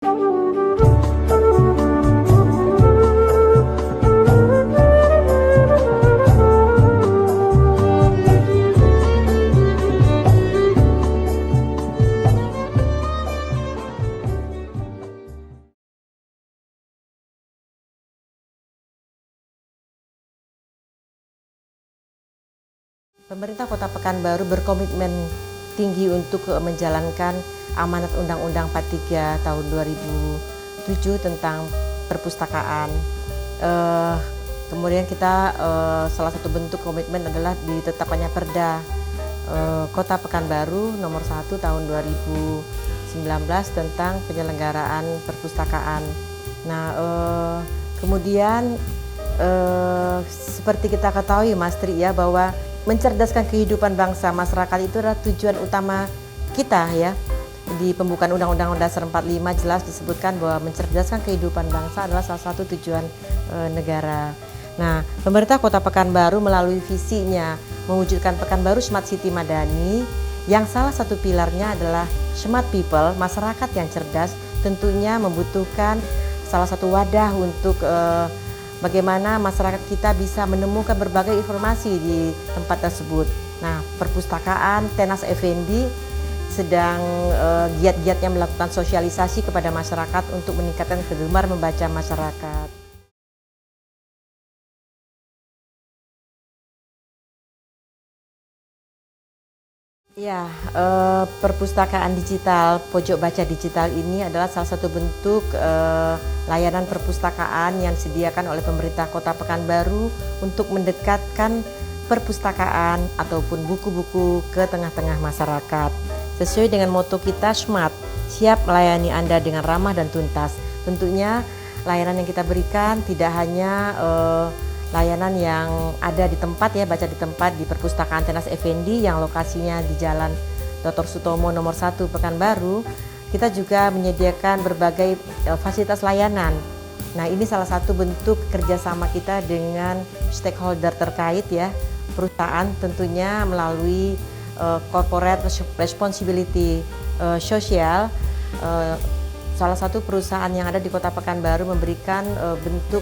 Pemerintah Kota Pekanbaru berkomitmen tinggi untuk menjalankan amanat Undang-Undang 43 tahun 2007 tentang perpustakaan. Kemudian kita salah satu bentuk komitmen adalah ditetapkannya Perda Kota Pekanbaru nomor 1 tahun 2019 tentang penyelenggaraan perpustakaan. Nah, kemudian seperti kita ketahui Mas Tri ya, bahwa mencerdaskan kehidupan bangsa masyarakat itu adalah tujuan utama kita ya. Di pembukaan Undang-Undang Dasar 45 jelas disebutkan bahwa mencerdaskan kehidupan bangsa adalah salah satu tujuan negara. Nah, pemerintah Kota Pekanbaru melalui visinya mewujudkan Pekanbaru Smart City Madani, yang salah satu pilarnya adalah smart people, masyarakat yang cerdas, tentunya membutuhkan salah satu wadah untuk bagaimana masyarakat kita bisa menemukan berbagai informasi di tempat tersebut. Nah, perpustakaan Tenas Effendi sedang giat-giatnya melakukan sosialisasi kepada masyarakat untuk meningkatkan gemar membaca masyarakat. Ya, perpustakaan digital, pojok baca digital ini adalah salah satu bentuk layanan perpustakaan yang disediakan oleh pemerintah Kota Pekanbaru untuk mendekatkan perpustakaan ataupun buku-buku ke tengah-tengah masyarakat. Sesuai dengan moto kita, Smart, siap melayani Anda dengan ramah dan tuntas. Tentunya layanan yang kita berikan tidak hanya layanan yang ada di tempat ya, baca di tempat di perpustakaan Tenas Effendi yang lokasinya di Jalan Dr. Sutomo nomor 1 Pekanbaru. Kita juga menyediakan berbagai fasilitas layanan. Nah, ini salah satu bentuk kerjasama kita dengan stakeholder terkait ya, perusahaan tentunya melalui corporate responsibility sosial. Salah satu perusahaan yang ada di Kota Pekanbaru memberikan bentuk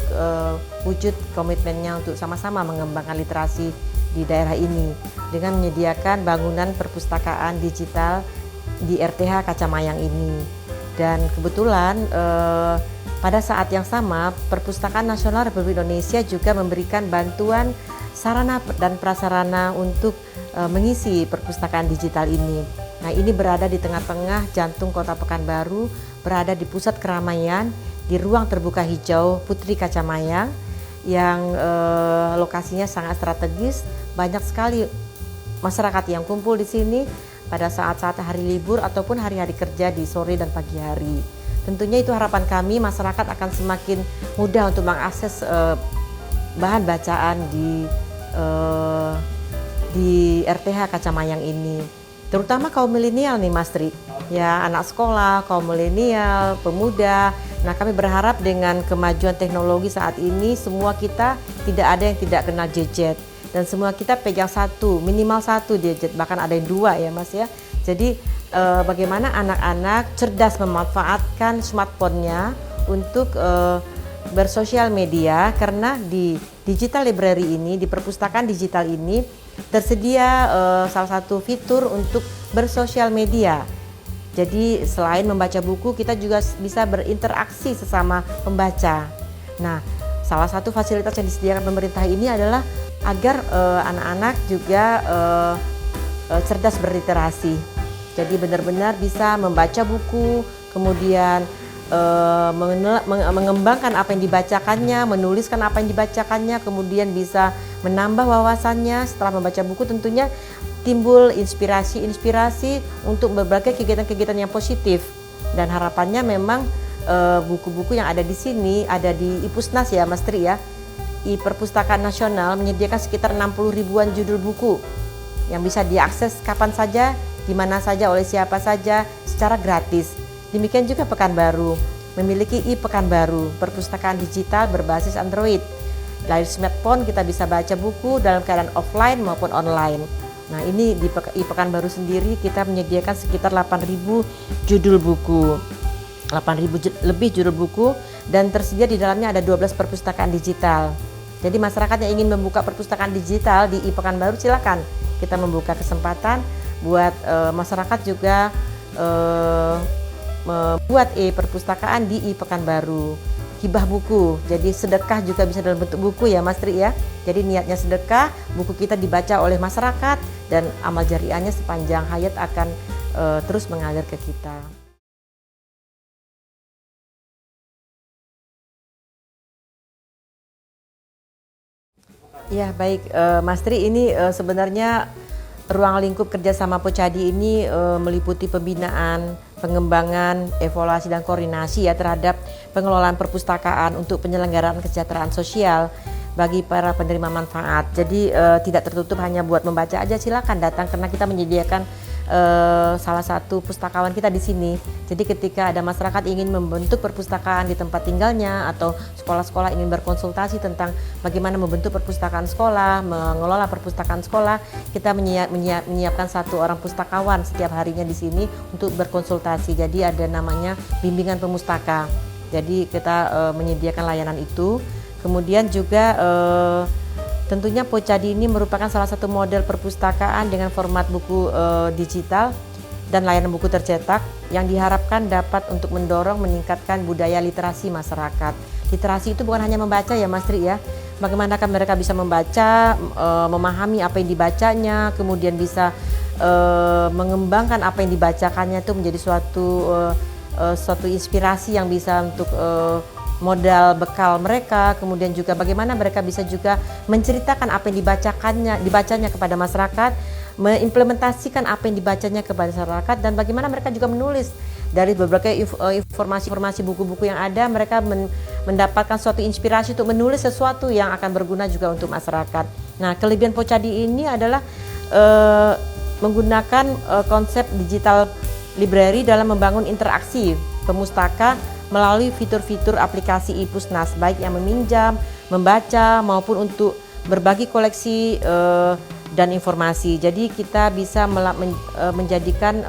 wujud komitmennya untuk sama-sama mengembangkan literasi di daerah ini dengan menyediakan bangunan perpustakaan digital di RTH Kacamayang ini. Dan kebetulan pada saat yang sama Perpustakaan Nasional Republik Indonesia juga memberikan bantuan sarana dan prasarana untuk mengisi perpustakaan digital ini. Nah, ini berada di tengah-tengah jantung Kota Pekanbaru, berada di pusat keramaian, di ruang terbuka hijau Putri Kacamayang yang lokasinya sangat strategis. Banyak sekali masyarakat yang kumpul di sini pada saat-saat hari libur ataupun hari-hari kerja di sore dan pagi hari. Tentunya itu harapan kami, masyarakat akan semakin mudah untuk mengakses bahan bacaan di RTH Kacamayang ini. Terutama kaum milenial nih Mas Tri, ya anak sekolah, kaum milenial, pemuda. Nah, kami berharap dengan kemajuan teknologi saat ini semua kita tidak ada yang tidak kenal gadget dan semua kita pegang minimal satu gadget, bahkan ada yang 2 ya Mas ya. Jadi bagaimana anak-anak cerdas memanfaatkan smartphone-nya untuk bersosial media, karena di digital library ini, di perpustakaan digital ini tersedia salah satu fitur untuk bersosial media. Jadi selain membaca buku, kita juga bisa berinteraksi sesama pembaca. Nah, salah satu fasilitas yang disediakan pemerintah ini adalah agar anak-anak juga cerdas berliterasi. Jadi benar-benar bisa membaca buku, kemudian mengembangkan apa yang dibacakannya, menuliskan apa yang dibacakannya, kemudian bisa menambah wawasannya. Setelah membaca buku tentunya timbul inspirasi untuk berbagai kegiatan-kegiatan yang positif. Dan harapannya memang buku-buku yang ada di sini, ada di Ipusnas ya Mas Tri ya, Perpustakaan Nasional menyediakan sekitar 60 ribuan judul buku yang bisa diakses kapan saja, di mana saja, oleh siapa saja secara gratis. Demikian juga Pekanbaru memiliki Pekanbaru, perpustakaan digital berbasis Android. Dari smartphone kita bisa baca buku dalam keadaan offline maupun online. Nah, ini di Pekanbaru sendiri kita menyediakan sekitar 8.000 judul buku. 8.000 lebih judul buku, dan tersedia di dalamnya ada 12 perpustakaan digital. Jadi masyarakat yang ingin membuka perpustakaan digital di Pekanbaru, silakan kita membuka kesempatan buat masyarakat juga membuat perpustakaan di Pekanbaru. Hibah buku, jadi sedekah juga bisa dalam bentuk buku ya Mas Tri ya. Jadi niatnya sedekah, buku kita dibaca oleh masyarakat, dan amal jariahnya sepanjang hayat akan terus mengalir ke kita. Ya baik Mas Tri, ini sebenarnya ruang lingkup kerjasama Pocadi ini meliputi pembinaan, pengembangan, evaluasi dan koordinasi ya terhadap pengelolaan perpustakaan untuk penyelenggaraan kesejahteraan sosial bagi para penerima manfaat. Jadi tidak tertutup hanya buat membaca aja, silakan datang karena kita menyediakan salah satu pustakawan kita di sini. Jadi ketika ada masyarakat ingin membentuk perpustakaan di tempat tinggalnya atau sekolah-sekolah ingin berkonsultasi tentang bagaimana membentuk perpustakaan sekolah, mengelola perpustakaan sekolah, kita menyiapkan satu orang pustakawan setiap harinya di sini untuk berkonsultasi. Jadi ada namanya bimbingan pemustaka. Jadi kita menyediakan layanan itu. Kemudian juga tentunya Pocadi ini merupakan salah satu model perpustakaan dengan format buku digital dan layanan buku tercetak yang diharapkan dapat untuk mendorong meningkatkan budaya literasi masyarakat. Literasi itu bukan hanya membaca ya Mas Tri ya. Bagaimanakah mereka bisa membaca, memahami apa yang dibacanya, kemudian bisa mengembangkan apa yang dibacakannya itu menjadi suatu inspirasi yang bisa untuk modal bekal mereka, kemudian juga bagaimana mereka bisa juga menceritakan apa yang dibacanya kepada masyarakat, mengimplementasikan apa yang dibacanya kepada masyarakat, dan bagaimana mereka juga menulis dari berbagai informasi buku-buku yang ada. Mereka mendapatkan suatu inspirasi untuk menulis sesuatu yang akan berguna juga untuk masyarakat. Nah, kelebihan Pocadi ini adalah menggunakan konsep digital library dalam membangun interaksi pemustaka melalui fitur-fitur aplikasi iPusnas, baik yang meminjam, membaca, maupun untuk berbagi koleksi dan informasi. Jadi kita bisa menjadikan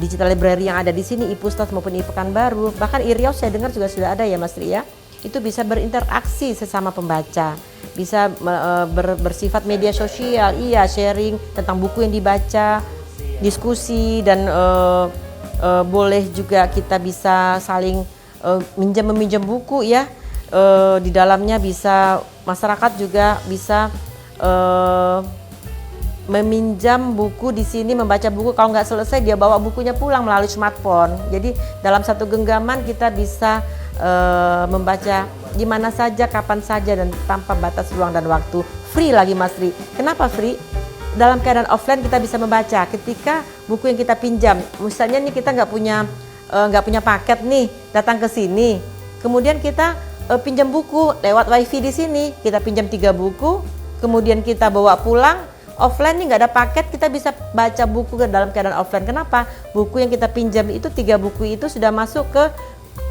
digital library yang ada di sini, iPusnas maupun Pekanbaru, bahkan Riau saya dengar juga sudah ada ya Mas Tri ya, itu bisa berinteraksi sesama pembaca, bisa bersifat media sosial, sharing tentang buku yang dibaca, diskusi, dan boleh juga kita bisa saling meminjam buku ya. Di dalamnya bisa masyarakat juga bisa meminjam buku di sini, membaca buku. Kalau nggak selesai dia bawa bukunya pulang melalui smartphone. Jadi dalam satu genggaman kita bisa membaca di mana saja, kapan saja, dan tanpa batas ruang dan waktu. Free lagi Mas Tri. Kenapa free? Dalam keadaan offline kita bisa membaca. Ketika buku yang kita pinjam, misalnya nih kita nggak punya paket nih, datang ke sini, kemudian kita pinjam buku lewat wifi di sini, kita pinjam 3 buku, kemudian kita bawa pulang. Offline nih nggak ada paket, kita bisa baca buku dalam keadaan offline. Kenapa? Buku yang kita pinjam itu 3 buku itu sudah masuk ke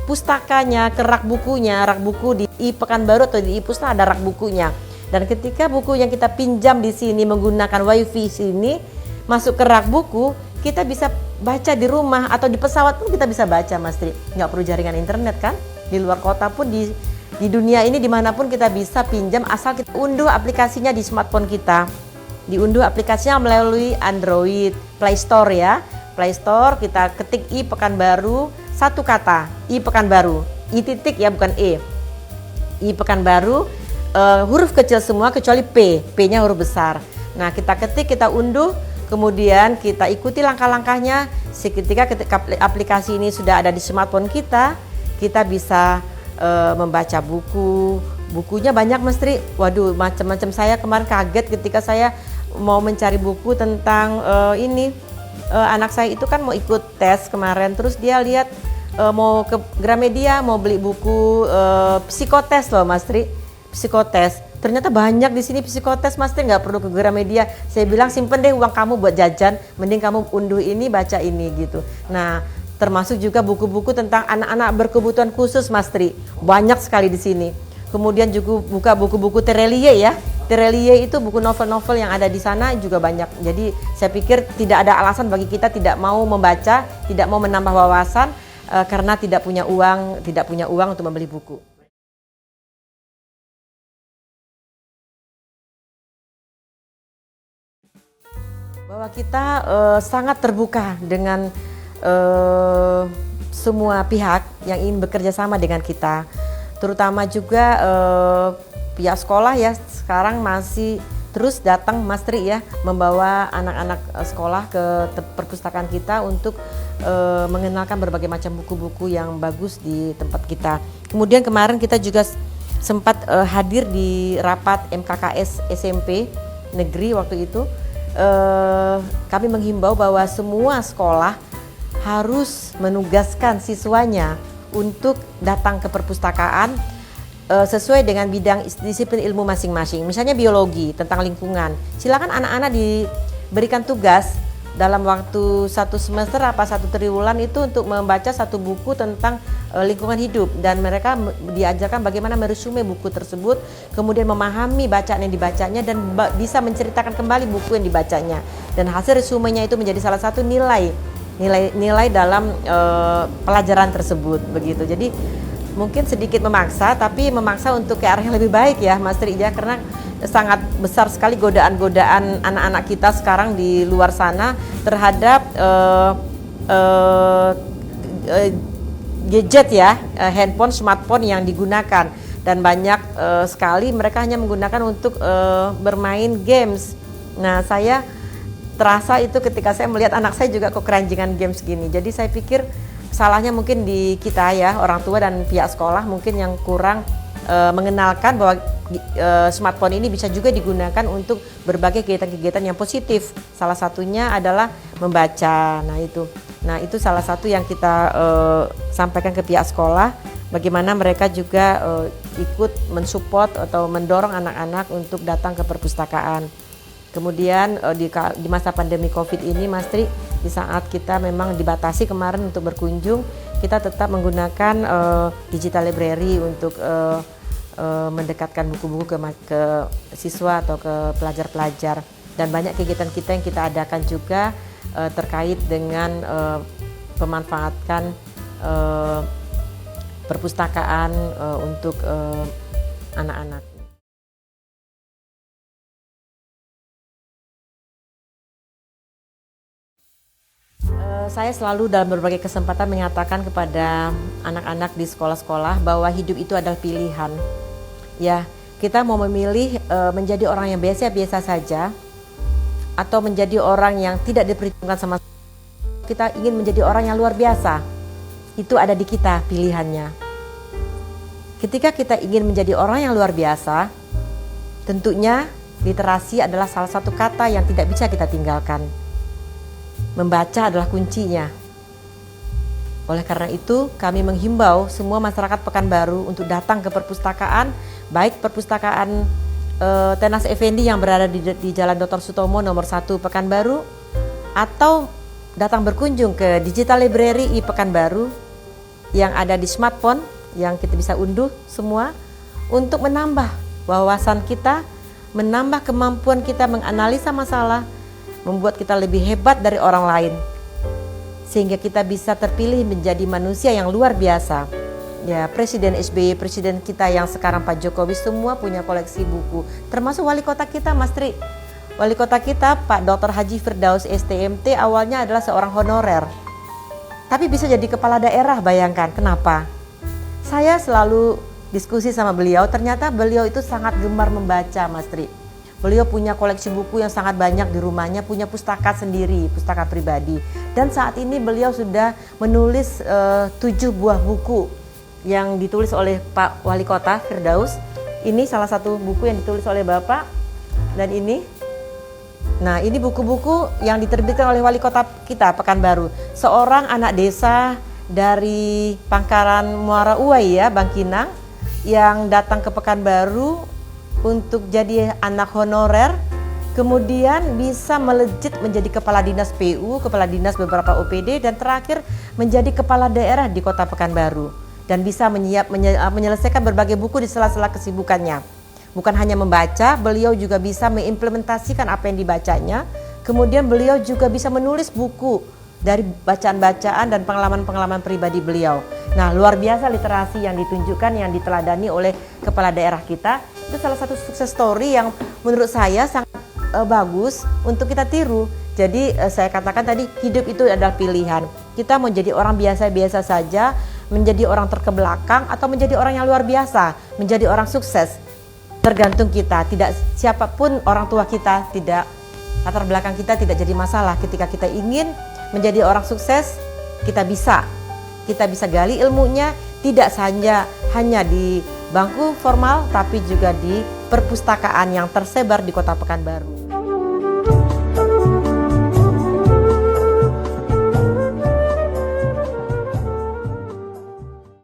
pustakanya, ke rak bukunya, rak buku di Pekanbaru atau di iPusnas ada rak bukunya. Dan ketika buku yang kita pinjam di sini menggunakan wifi sini masuk ke rak buku, kita bisa baca di rumah atau di pesawat pun kita bisa baca Mas Tri. Nggak perlu jaringan internet kan? Di luar kota pun di dunia ini dimanapun kita bisa pinjam asal kita unduh aplikasinya di smartphone kita. Diunduh aplikasinya melalui Android Play Store ya. Play Store kita ketik Pekanbaru, satu kata Pekanbaru, titik ya bukan Pekanbaru. Huruf kecil semua kecuali P-nya huruf besar. Nah kita ketik, kita unduh, kemudian kita ikuti langkah-langkahnya. Ketika aplikasi ini sudah ada di smartphone kita bisa membaca buku. Bukunya banyak Mas Tri. Waduh, macam-macam. Saya kemarin kaget ketika saya mau mencari buku tentang anak saya itu kan mau ikut tes kemarin, terus dia lihat mau ke Gramedia mau beli buku psikotes loh Mas Tri. Psikotes, ternyata banyak di sini psikotes Mas Tri, nggak perlu ke Gramedia. Saya bilang simpen deh uang kamu buat jajan, mending kamu unduh ini, baca ini gitu. Nah termasuk juga buku-buku tentang anak-anak berkebutuhan khusus Mas Tri, banyak sekali di sini. Kemudian juga buka buku-buku Terelie ya. Terelie itu buku novel-novel yang ada di sana juga banyak. Jadi saya pikir tidak ada alasan bagi kita tidak mau membaca, tidak mau menambah wawasan, karena tidak punya uang untuk membeli buku. Bahwa kita sangat terbuka dengan semua pihak yang ingin bekerja sama dengan kita, terutama juga pihak sekolah ya, sekarang masih terus datang Mas Tri ya, membawa anak-anak sekolah ke perpustakaan kita untuk mengenalkan berbagai macam buku-buku yang bagus di tempat kita. Kemudian kemarin kita juga sempat hadir di rapat MKKS SMP negeri waktu itu. Kami menghimbau bahwa semua sekolah harus menugaskan siswanya untuk datang ke perpustakaan sesuai dengan bidang disiplin ilmu masing-masing. Misalnya biologi tentang lingkungan, silakan anak-anak diberikan tugas dalam waktu 1 semester apa 1 triwulan itu untuk membaca 1 buku tentang lingkungan hidup, dan mereka diajarkan bagaimana meresume buku tersebut, kemudian memahami bacaan yang dibacanya dan bisa menceritakan kembali buku yang dibacanya, dan hasil resumenya itu menjadi salah satu nilai dalam pelajaran tersebut begitu. Jadi mungkin sedikit memaksa, tapi memaksa untuk ke arah yang lebih baik ya Mas Tri ya, karena sangat besar sekali godaan-godaan anak-anak kita sekarang di luar sana terhadap gadget ya, handphone, smartphone yang digunakan, dan banyak sekali mereka hanya menggunakan untuk bermain games. Nah, saya terasa itu ketika saya melihat anak saya juga kok keranjingan games gini. Jadi saya pikir salahnya mungkin di kita ya, orang tua dan pihak sekolah mungkin yang kurang mengenalkan bahwa smartphone ini bisa juga digunakan untuk berbagai kegiatan-kegiatan yang positif. Salah satunya adalah membaca. Nah itu salah satu yang kita sampaikan ke pihak sekolah, bagaimana mereka juga ikut mensupport atau mendorong anak-anak untuk datang ke perpustakaan. Kemudian di masa pandemi COVID ini Mas Tri, di saat kita memang dibatasi kemarin untuk berkunjung, kita tetap menggunakan digital library untuk mendekatkan buku-buku ke siswa atau ke pelajar-pelajar, dan banyak kegiatan kita yang kita adakan juga terkait dengan pemanfaatkan perpustakaan untuk anak-anak. Saya selalu dalam berbagai kesempatan menyatakan kepada anak-anak di sekolah-sekolah bahwa hidup itu adalah pilihan. Ya, kita mau memilih menjadi orang yang biasa-biasa saja atau menjadi orang yang tidak diperhitungkan sama sekali. Kita ingin menjadi orang yang luar biasa. Itu ada di kita pilihannya. Ketika kita ingin menjadi orang yang luar biasa, tentunya literasi adalah salah satu kata yang tidak bisa kita tinggalkan. Membaca adalah kuncinya. Oleh karena itu, kami menghimbau semua masyarakat Pekanbaru untuk datang ke perpustakaan, baik perpustakaan Tenas Effendi yang berada di Jalan Dr. Sutomo nomor 1 Pekanbaru, atau datang berkunjung ke Digital Library Pekanbaru yang ada di smartphone yang kita bisa unduh semua, untuk menambah wawasan kita, menambah kemampuan kita menganalisa masalah, membuat kita lebih hebat dari orang lain, sehingga kita bisa terpilih menjadi manusia yang luar biasa. Ya, Presiden SBY, presiden kita yang sekarang Pak Jokowi, semua punya koleksi buku, termasuk wali kota kita Mas Tri. Wali kota kita Pak Dr. Haji Firdaus STMT awalnya adalah seorang honorer, tapi bisa jadi kepala daerah, bayangkan kenapa? Saya selalu diskusi sama beliau, ternyata beliau itu sangat gemar membaca Mas Tri. Beliau punya koleksi buku yang sangat banyak di rumahnya, punya pustaka sendiri, pustaka pribadi. Dan saat ini beliau sudah menulis 7 buah buku yang ditulis oleh Pak Wali Kota Firdaus. Ini salah satu buku yang ditulis oleh Bapak, dan ini. Nah, ini buku-buku yang diterbitkan oleh Wali Kota kita Pekanbaru. Seorang anak desa dari Pangkalan Muara Uai ya, Bangkinang, yang datang ke Pekanbaru untuk jadi anak honorer, kemudian bisa melejit menjadi kepala dinas PU, kepala dinas beberapa OPD, dan terakhir menjadi kepala daerah di Kota Pekanbaru, dan bisa menyelesaikan berbagai buku di sela-sela kesibukannya. Bukan hanya membaca, beliau juga bisa mengimplementasikan apa yang dibacanya. Kemudian beliau juga bisa menulis buku dari bacaan-bacaan dan pengalaman-pengalaman pribadi beliau. Nah, luar biasa literasi yang ditunjukkan, yang diteladani oleh kepala daerah kita. Itu salah satu sukses story yang menurut saya sangat bagus untuk kita tiru. Jadi saya katakan tadi, hidup itu adalah pilihan. Kita mau jadi orang biasa-biasa saja, menjadi orang terkebelakang, atau menjadi orang yang luar biasa, menjadi orang sukses. Tergantung kita. Tidak siapapun orang tua kita, tidak latar belakang kita tidak jadi masalah. Ketika kita ingin menjadi orang sukses, kita bisa gali ilmunya, tidak saja hanya di bangku formal, tapi juga di perpustakaan yang tersebar di Kota Pekanbaru.